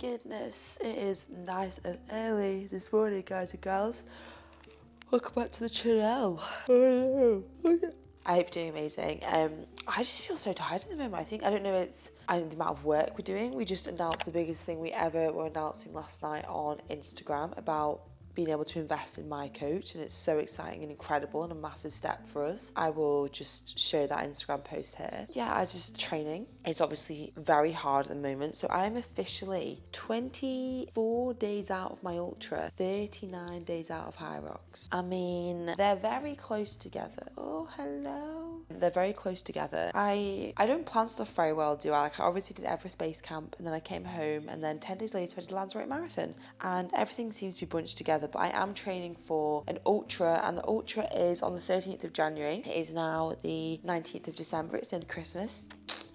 goodness, it is nice and early this morning, guys and gals. Welcome back to the channel. I hope you're doing amazing. I just feel so tired at the moment. I don't know, it's the amount of work we're doing. We just announced the biggest thing we ever were announcing last night on Instagram about being able to invest in my coach, and it's so exciting and incredible and a massive step for us. I will just show that Instagram post here. Yeah, training is obviously very hard at the moment, so I'm officially 24 days out of my ultra, 39 days out of HYROX. I mean, they're very close together. Oh, hello. They're very close together. I don't plan stuff very well, do I? Like, I obviously did Everest Base Camp, and then I came home, and then 10 days later I did Lanzarote Marathon, and everything seems to be bunched together. But I am training for an ultra, and the ultra is on the 13th of January. It is now the 19th of December. It's nearly Christmas.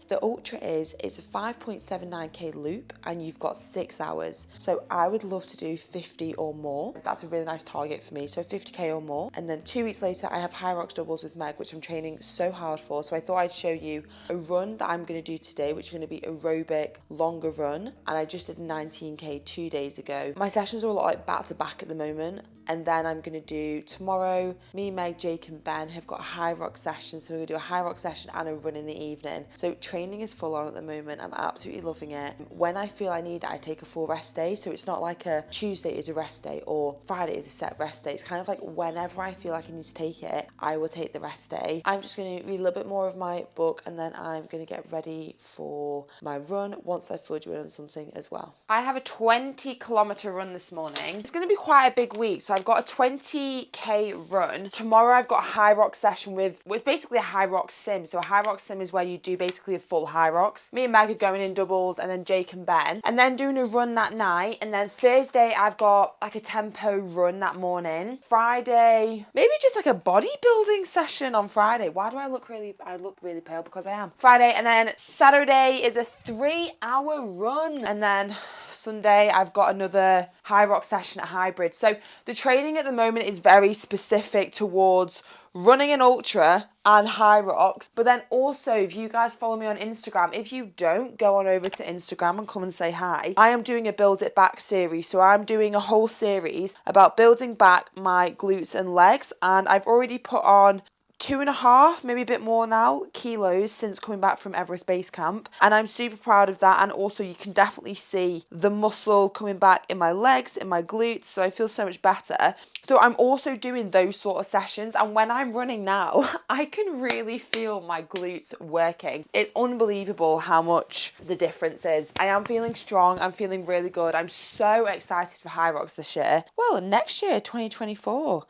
The ultra it's a 5.79k loop, and you've got 6 hours. So I would love to do 50 or more. That's a really nice target for me. So 50k or more. And then 2 weeks later, I have HYROX doubles with Meg, which I'm training so hard for. So I thought I'd show you a run that I'm going to do today, which is going to be aerobic, longer run. And I just did 19k 2 days ago. My sessions are a lot like back to back at the moment. And then I'm going to do tomorrow, me, Meg, Jake and Ben have got a HYROX session. So we're going to do a HYROX session and a run in the evening. So training is full on at the moment. I'm absolutely loving it. When I feel I need it, I take a full rest day. So it's not like a Tuesday is a rest day or Friday is a set rest day. It's kind of like whenever I feel like I need to take it, I will take the rest day. I'm just going to read a little bit more of my book, and then I'm going to get ready for my run once I've filled you in on something as well. I have a 20-kilometer run this morning. It's going to be quite a big week. So I've got a 20k run. Tomorrow I've got a HYROX session with, well, it's basically a HYROX sim. So a HYROX sim is where you do basically a full HYROX. Me and Meg are going in doubles, and then Jake and Ben. And then doing a run that night. And then Thursday I've got like a tempo run that morning. Friday, maybe just like a bodybuilding session on Friday. Why do I look really pale? Because I am. Friday, and then Saturday is a 3-hour run. And then Sunday I've got another HYROX session at Hybrid. So the training at the moment is very specific towards running an ultra and HYROX. But then also, if you guys follow me on Instagram, if you don't, go on over to Instagram and come and say hi. I am doing a Build It Back series. So I'm doing a whole series about building back my glutes and legs. And I've already put on 2.5, maybe a bit more now, kilos since coming back from Everest Base Camp. And I'm super proud of that. And also you can definitely see the muscle coming back in my legs, in my glutes. So I feel so much better. So I'm also doing those sort of sessions. And when I'm running now, I can really feel my glutes working. It's unbelievable how much the difference is. I am feeling strong. I'm feeling really good. I'm so excited for HYROX this year. Well, next year, 2024.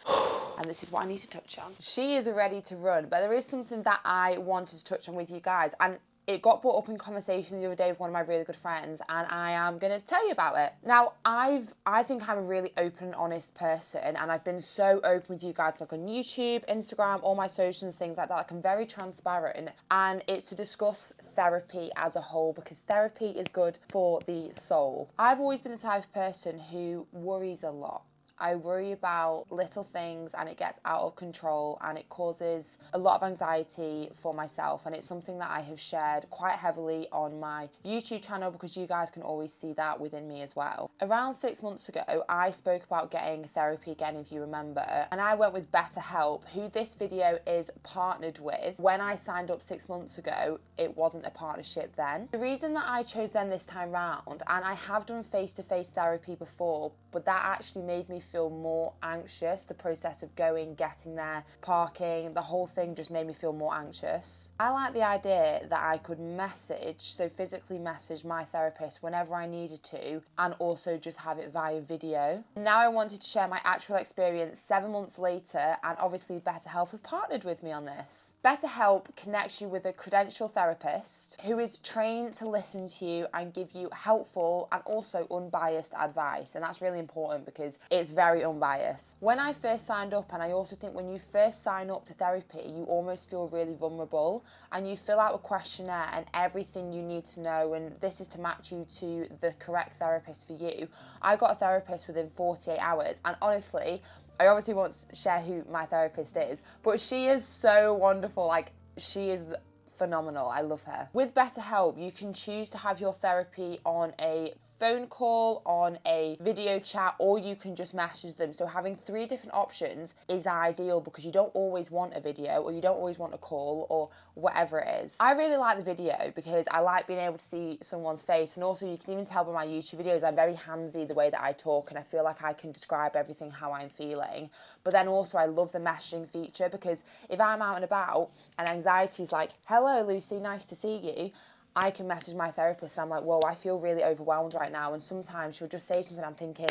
And this is what I need to touch on. She is ready to run, but there is something that I wanted to touch on with you guys, and it got brought up in conversation the other day with one of my really good friends, and I am going to tell you about it. Now, I think I'm a really open and honest person, and I've been so open with you guys, like on YouTube, Instagram, all my socials, things like that. Like, I'm very transparent, and it's to discuss therapy as a whole, because therapy is good for the soul. I've always been the type of person who worries a lot. I worry about little things, and it gets out of control, and it causes a lot of anxiety for myself, and it's something that I have shared quite heavily on my YouTube channel, because you guys can always see that within me as well. Around 6 months ago, I spoke about getting therapy again, if you remember, and I went with BetterHelp, who this video is partnered with. When I signed up 6 months ago, it wasn't a partnership then. The reason that I chose them this time round, and I have done face-to-face therapy before, but that actually made me feel more anxious. The process of going, getting there, parking, the whole thing just made me feel more anxious. I like the idea that I could message, so physically message my therapist whenever I needed to, and also just have it via video. Now I wanted to share my actual experience 7 months later, and obviously BetterHelp have partnered with me on this. BetterHelp connects you with a credentialed therapist who is trained to listen to you and give you helpful and also unbiased advice, and that's really important because it's very unbiased. When I first signed up, and I also think when you first sign up to therapy, you almost feel really vulnerable, and you fill out a questionnaire and everything you need to know, and this is to match you to the correct therapist for you. I got a therapist within 48 hours, and honestly, I obviously won't share who my therapist is, but she is so wonderful. Like, she is phenomenal. I love her. With BetterHelp, you can choose to have your therapy on a phone call, on a video chat, or you can just message them. So having 3 different options is ideal because you don't always want a video or you don't always want a call or whatever it is. I really like the video because I like being able to see someone's face, and also you can even tell by my YouTube videos I'm very handsy the way that I talk, and I feel like I can describe everything how I'm feeling. But then also I love the messaging feature because if I'm out and about and anxiety's like, hello Lucy, nice to see you, I can message my therapist and I'm like, whoa, I feel really overwhelmed right now. And sometimes she'll just say something I'm thinking,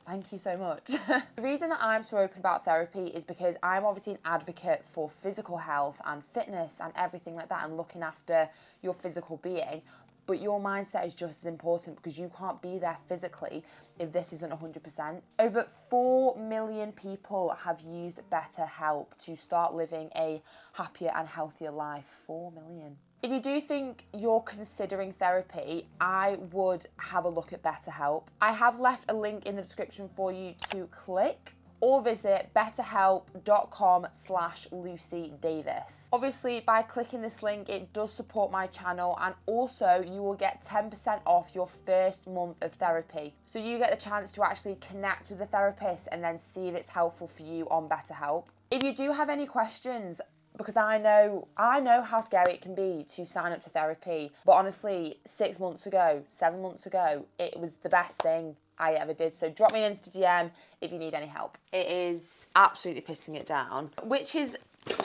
thank you so much. The reason that I'm so open about therapy is because I'm obviously an advocate for physical health and fitness and everything like that and looking after your physical being. But your mindset is just as important because you can't be there physically if this isn't 100%. Over 4 million people have used BetterHelp to start living a happier and healthier life. 4 million. If you do think you're considering therapy, I would have a look at BetterHelp. I have left a link in the description for you to click, or visit betterhelp.com/Lucy Davis. Obviously, by clicking this link, it does support my channel, and also you will get 10% off your first month of therapy. So you get the chance to actually connect with the therapist and then see if it's helpful for you on BetterHelp. If you do have any questions, because I know how scary it can be to sign up to therapy, but honestly, 6 months ago, 7 months ago, it was the best thing I ever did. So drop me an Insta DM if you need any help. It is absolutely pissing it down, which is, do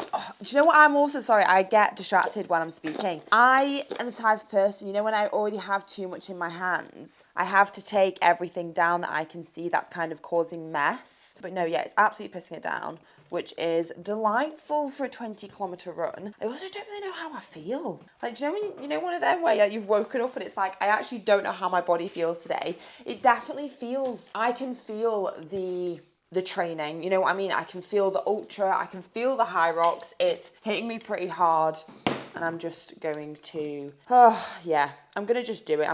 you know what I'm also, sorry, I get distracted when I'm speaking. I am the type of person, you know, when I already have too much in my hands, I have to take everything down that I can see that's kind of causing mess. But no, yeah, it's absolutely pissing it down, which is delightful for a 20-kilometre run. I also don't really know how I feel. Like, do you know when you know one of them where you've woken up and it's like, I actually don't know how my body feels today. It definitely feels, I can feel the training, you know what I mean? I can feel the ultra, I can feel the HYROX. It's hitting me pretty hard, and I'm just going to, I'm gonna just do it.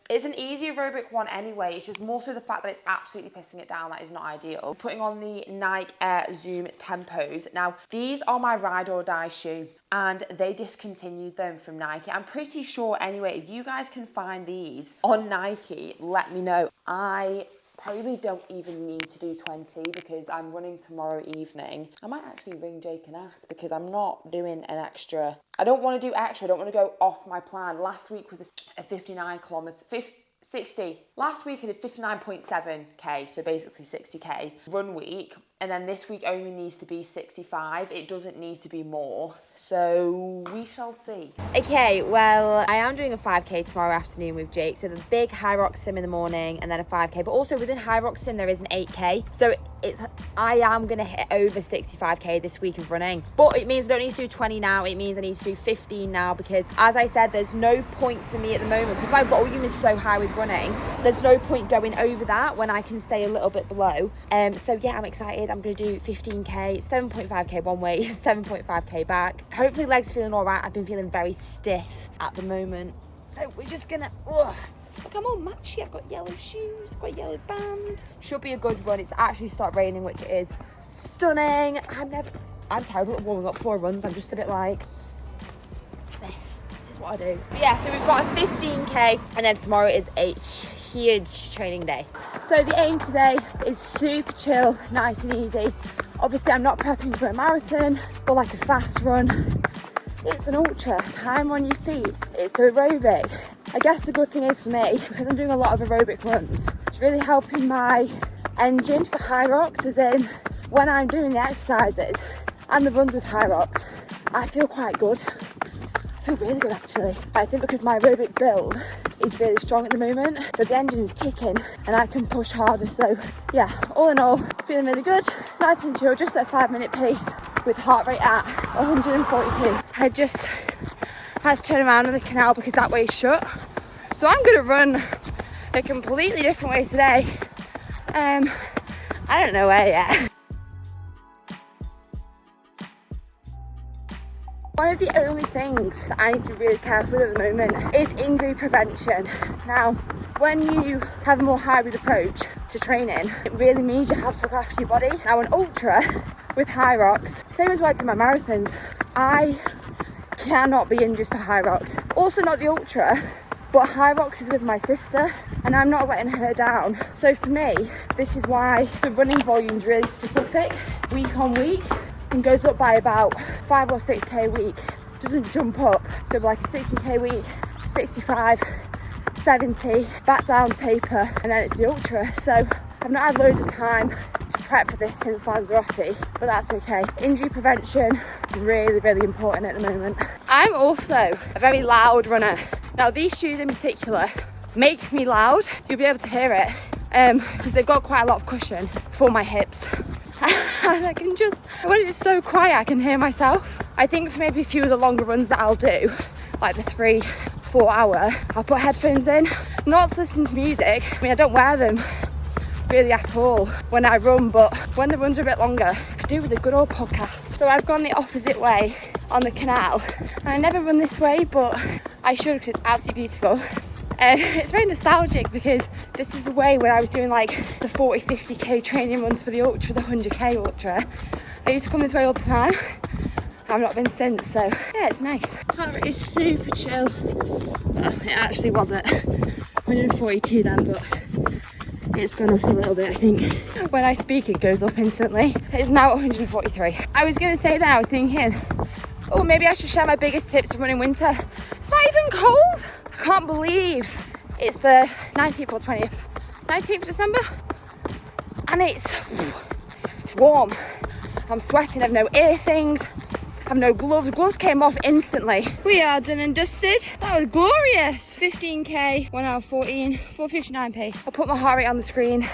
It's an easy aerobic one anyway. It's just more so the fact that it's absolutely pissing it down that is not ideal. Putting on the Nike Air Zoom Tempos. Now, these are my ride or die shoe, and they discontinued them from Nike. I'm pretty sure anyway, if you guys can find these on Nike, let me know. I probably don't even need to do 20 because I'm running tomorrow evening. I might actually ring Jake and ask because I'm not doing an extra. I don't want to do extra. I don't want to go off my plan. Last week was a 59 kilometres, 60. Last week I did 59.7k, so basically 60k run week. And then this week only needs to be 65. It doesn't need to be more. So we shall see. Okay, well, I am doing a 5k tomorrow afternoon with Jake. So the big HYROX sim in the morning and then a 5k. But also within HYROX sim, there is an 8k. So I am going to hit over 65k this week of running. But it means I don't need to do 20 now. It means I need to do 15 now because, as I said, there's no point for me at the moment because my volume is so high with running. There's no point going over that when I can stay a little bit below. So yeah, I'm excited. I'm going to do 15k, 7.5k one way, 7.5k back. Hopefully legs feeling all right. I've been feeling very stiff at the moment. So we're just going to, look, I'm all matchy. I've got yellow shoes, I've got a yellow band. Should be a good run. It's actually started raining, which is stunning. I'm terrible at warming up before runs. I'm just a bit like, this is what I do. But yeah, so we've got a 15k and then tomorrow is a huge training day. So the aim today is super chill, nice and easy. Obviously I'm not prepping for a marathon or like a fast run. It's an ultra, time on your feet. It's aerobic. I guess the good thing is for me, because I'm doing a lot of aerobic runs, it's really helping my engine for HYROX, as in when I'm doing the exercises and the runs with HYROX, I feel quite good. I feel really good actually. I think because my aerobic build is really strong at the moment, so the engine is ticking and I can push harder. So yeah, all in all, feeling really good, nice and chill, just at a 5-minute pace with heart rate at 142. I just had to turn around in the canal because that way is shut. So I'm gonna run a completely different way today. I don't know where yet. One of the only things that I need to be really careful with at the moment is injury prevention. Now, when you have a more hybrid approach to training, it really means you have to look after your body. Now, an ultra with HYROX, same as what I do my marathons, I cannot be injured for HYROX. Also not the ultra, but HYROX is with my sister and I'm not letting her down. So for me, this is why the running volume is really specific, week on week, and goes up by about 5 or 6k a week. Doesn't jump up. So like a 60k a week, 65, 70, back down, taper, and then it's the ultra. So I've not had loads of time to prep for this since Lanzarote, but that's okay. Injury prevention, really, really important at the moment. I'm also a very loud runner. Now these shoes in particular make me loud. You'll be able to hear it because they've got quite a lot of cushion for my hips. And when it's just so quiet, I can hear myself. I think for maybe a few of the longer runs that I'll do, like the 3-4 hour, I'll put headphones in, not to listen to music. I mean, I don't wear them really at all when I run, but when the runs are a bit longer, I could do with a good old podcast. So I've gone the opposite way on the canal, and I never run this way, but I should because it's absolutely beautiful. It's very nostalgic because this is the way when I was doing like the 40-50k training runs for the ultra, the 100k ultra. I used to come this way all the time. I've not been since, so yeah, it's nice. Heart rate is super chill. Well, it actually was at 142 then, but it's gone up a little bit, I think. When I speak, it goes up instantly. It's now at 143. I was gonna say that, I was thinking, oh, maybe I should share my biggest tips to run in winter. It's not even cold. I can't believe it's the 19th or 20th, 19th of December, and it's warm. I'm sweating, I've no ear things, I've no gloves. Gloves came off instantly. We are done and dusted. That was glorious. 15k, 1 hour 14, 4:59 pace. I'll put my heart rate on the screen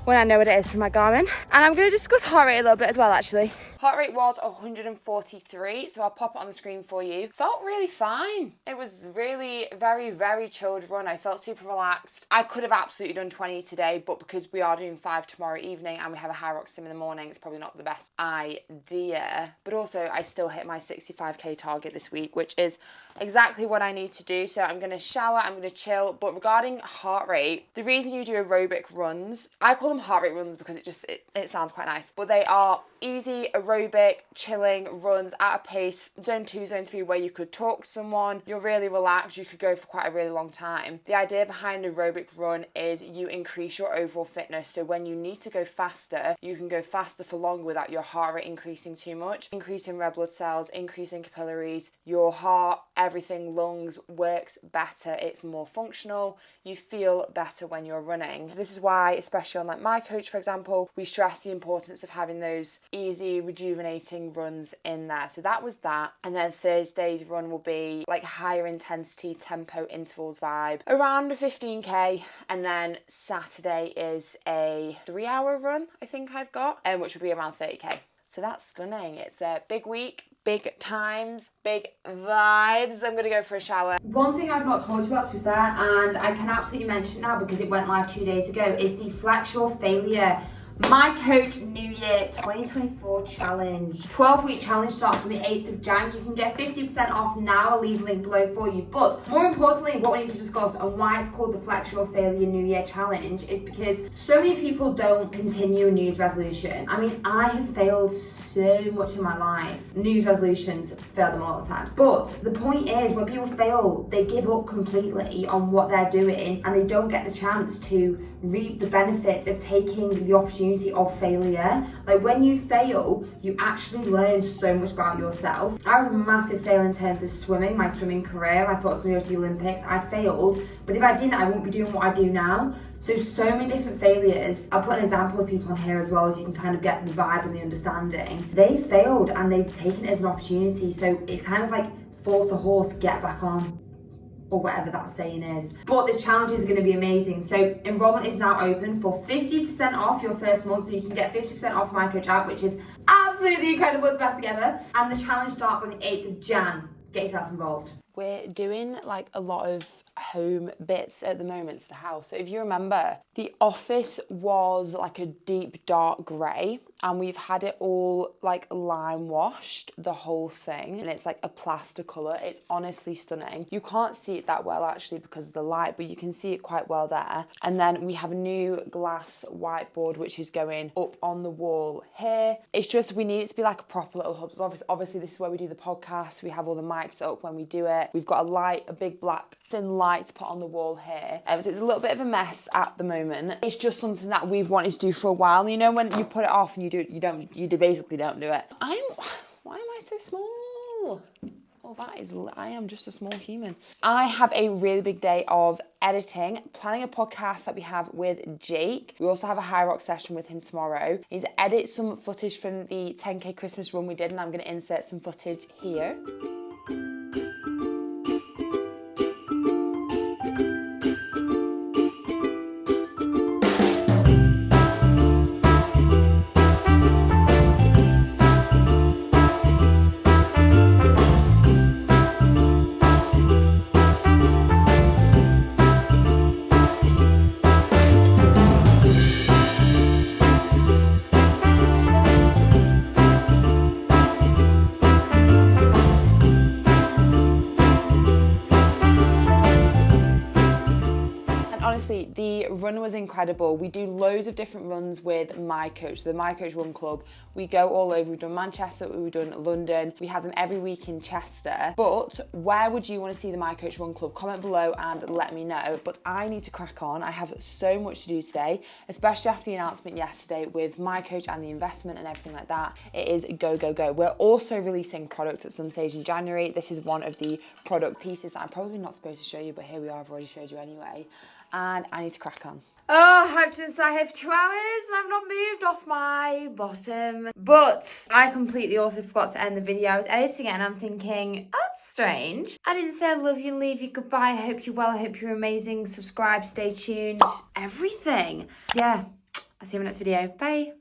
when I know what it is from my Garmin. And I'm going to discuss heart rate a little bit as well, actually. Heart rate was 143, so I'll pop it on the screen for you. Felt really fine. It was really very, very chilled run. I felt super relaxed. I could have absolutely done 20 today, but because we are doing 5 tomorrow evening and we have a HYROX sim in the morning, it's probably not the best idea. But also, I still hit my 65k target this week, which is exactly what I need to do. So I'm going to shower, I'm going to chill. But regarding heart rate, the reason you do aerobic runs, I call them heart rate runs because it sounds quite nice, but they are easy aerobic chilling runs at a pace, zone 2, zone 3, where you could talk to someone, you're really relaxed, you could go for quite a really long time. The idea behind an aerobic run is you increase your overall fitness, so when you need to go faster, you can go faster for longer without your heart rate increasing too much, increasing red blood cells, increasing capillaries, your heart, everything, lungs works better, it's more functional, you feel better when you're running. This is why, especially on like my coach, for example, we stress the importance of having those easy rejuvenating runs in there. So that was that. And then Thursday's run will be like higher intensity tempo intervals vibe, around a 15k. And then Saturday is a 3-hour run, I think I've got, which will be around 30k. So that's stunning. It's a big week, big times, big vibes. I'm gonna go for a shower. One thing I've not told you about, to be fair, and I can absolutely mention now because it went live 2 days ago, is the Flex Your Failure My Coach New Year 2024 Challenge. 12-week challenge starts on the 8th of Jan. You can get 50% off now. I'll leave a link below for you. But more importantly, what we need to discuss and why it's called the Flex Your Failure New Year Challenge is because so many people don't continue a New Year's resolution. I mean, I have failed so much in my life. New Year's resolutions, failed them a lot of times. But the point is, when people fail, they give up completely on what they're doing and they don't get the chance to reap the benefits of taking the opportunity of failure. Like when you fail, you actually learn so much about yourself. I was a massive fail in terms of swimming, my swimming career. I thought I was going to go to the Olympics. I failed, but if I didn't, I wouldn't be doing what I do now. So many different failures. I'll put an example of people on here as well, so you can kind of get the vibe and the understanding. They failed and they've taken it as an opportunity. So it's kind of like fall off the horse, get back on, or whatever that saying is. But the challenge is going to be amazing. So enrollment is now open for 50% off your first month. So you can get 50% off My Coach app, which is absolutely incredible. It's best together. And the challenge starts on the 8th of Jan. Get yourself involved. We're doing like a lot of home bits at the moment to the house. So if you remember, the office was like a deep dark grey, and we've had it all like lime washed, the whole thing, and it's like a plaster colour. It's honestly stunning. You can't see it that well actually because of the light, but you can see it quite well there. And then we have a new glass whiteboard which is going up on the wall here. It's just, we need it to be like a proper little hub. Obviously this is where we do the podcast. We have all the mics up when we do it. We've got a big black thin light to put on the wall here. So it's a little bit of a mess at the moment. It's just something that we've wanted to do for a while. You know, when you put it off and you basically don't do it. Why am I so small? Well, I am just a small human. I have a really big day of editing, planning a podcast that we have with Jake. We also have a HYROX session with him tomorrow. He's to edit some footage from the 10K Christmas run we did, and I'm going to insert some footage here. Honestly, the run was incredible. We do loads of different runs with My Coach, the My Coach Run Club. We go all over. We've done Manchester, we've done London. We have them every week in Chester. But where would you want to see the My Coach Run Club? Comment below and let me know. But I need to crack on. I have so much to do today, especially after the announcement yesterday with My Coach and the investment and everything like that. It is go, go, go. We're also releasing products at some stage in January. This is one of the product pieces that I'm probably not supposed to show you, but here we are. I've already showed you anyway. And I need to crack on. Oh, I've been sat here for 2 hours and I've not moved off my bottom. But I completely also forgot to end the video. I was editing it and I'm thinking, that's strange. I didn't say I love you and leave you goodbye. I hope you're well. I hope you're amazing. Subscribe, stay tuned, everything. Yeah, I'll see you in the next video. Bye.